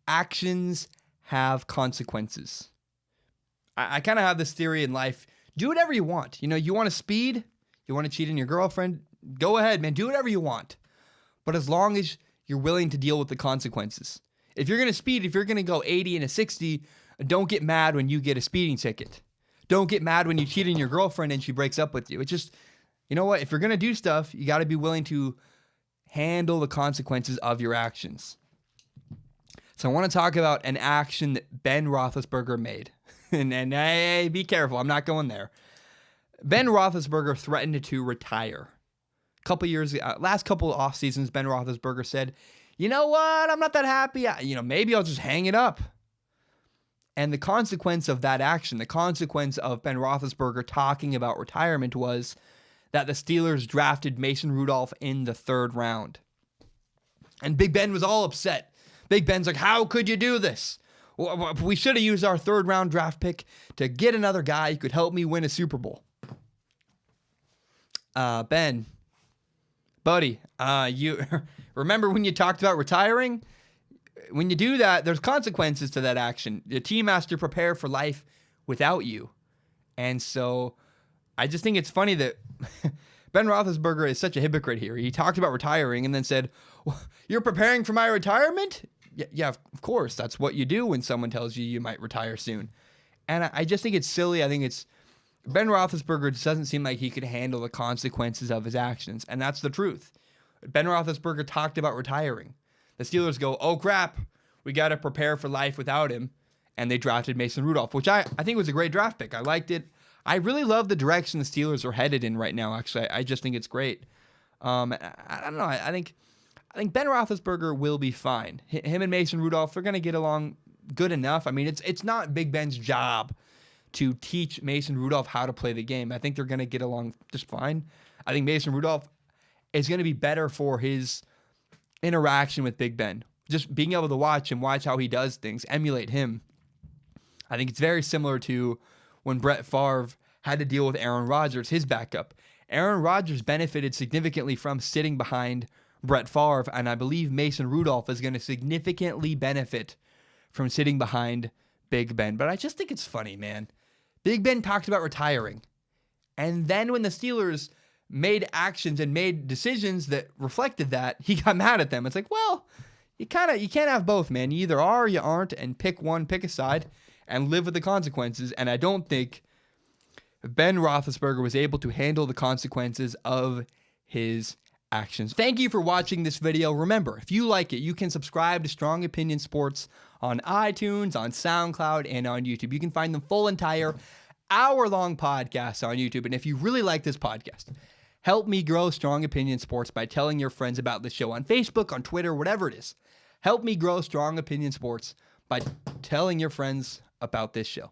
actions have consequences. I kind of have this theory in life. Do whatever you want. You want to speed? You want to cheat on your girlfriend? Go ahead, man. Do whatever you want. But as long as you're willing to deal with the consequences. If you're going to speed, if you're going to go 80 and a 60, don't get mad when you get a speeding ticket. Don't get mad when you cheat on your girlfriend and she breaks up with you. It's just, you know what? If you're going to do stuff, you got to be willing to handle the consequences of your actions. So I want to talk about an action that Ben Roethlisberger made. and hey, be careful. I'm not going there. Ben Roethlisberger threatened to retire. Last couple of off seasons, Ben Roethlisberger said, you know what? I'm not that happy. Maybe I'll just hang it up. And the consequence of that action, the consequence of Ben Roethlisberger talking about retirement was that the Steelers drafted Mason Rudolph in the 3rd round. And Big Ben was all upset. Big Ben's like, how could you do this? We should have used our 3rd round draft pick to get another guy who could help me win a Super Bowl. Ben, buddy, you remember when you talked about retiring? When you do that, there's consequences to that action. The team has to prepare for life without you. And so I just think it's funny that Ben Roethlisberger is such a hypocrite here. He talked about retiring and then said, well, you're preparing for my retirement? Yeah, of course. That's what you do when someone tells you might retire soon. And I just think it's silly. I think it's Ben Roethlisberger just doesn't seem like he could handle the consequences of his actions. And that's the truth. Ben Roethlisberger talked about retiring. The Steelers go, oh, crap, we got to prepare for life without him. And they drafted Mason Rudolph, which I think was a great draft pick. I liked it. I really love the direction the Steelers are headed in right now, actually. I just think it's great. I don't know. I think Ben Roethlisberger will be fine. Him and Mason Rudolph, they're going to get along good enough. I mean, it's not Big Ben's job to teach Mason Rudolph how to play the game. I think they're going to get along just fine. I think Mason Rudolph is going to be better for his interaction with Big Ben. Just being able to watch him, watch how he does things, emulate him. I think it's very similar to when Brett Favre had to deal with Aaron Rodgers, his backup. Aaron Rodgers benefited significantly from sitting behind Brett Favre, and I believe Mason Rudolph is going to significantly benefit from sitting behind Big Ben. But I just think it's funny, man. Big Ben talked about retiring, and then when the Steelers made actions and made decisions that reflected that, he got mad at them. It's like, well, you can't have both, man. You either are or you aren't, and pick a side and live with the consequences. And I don't think Ben Roethlisberger was able to handle the consequences of his actions. Thank you for watching this video. Remember, if you like it, you can subscribe to Strong Opinion Sports on iTunes, on SoundCloud, and on YouTube. You can find the full entire hour-long podcast on YouTube. And if you really like this podcast, help me grow Strong Opinion Sports by telling your friends about the show on Facebook, on Twitter, whatever it is. Help me grow Strong Opinion Sports by telling your friends about this show.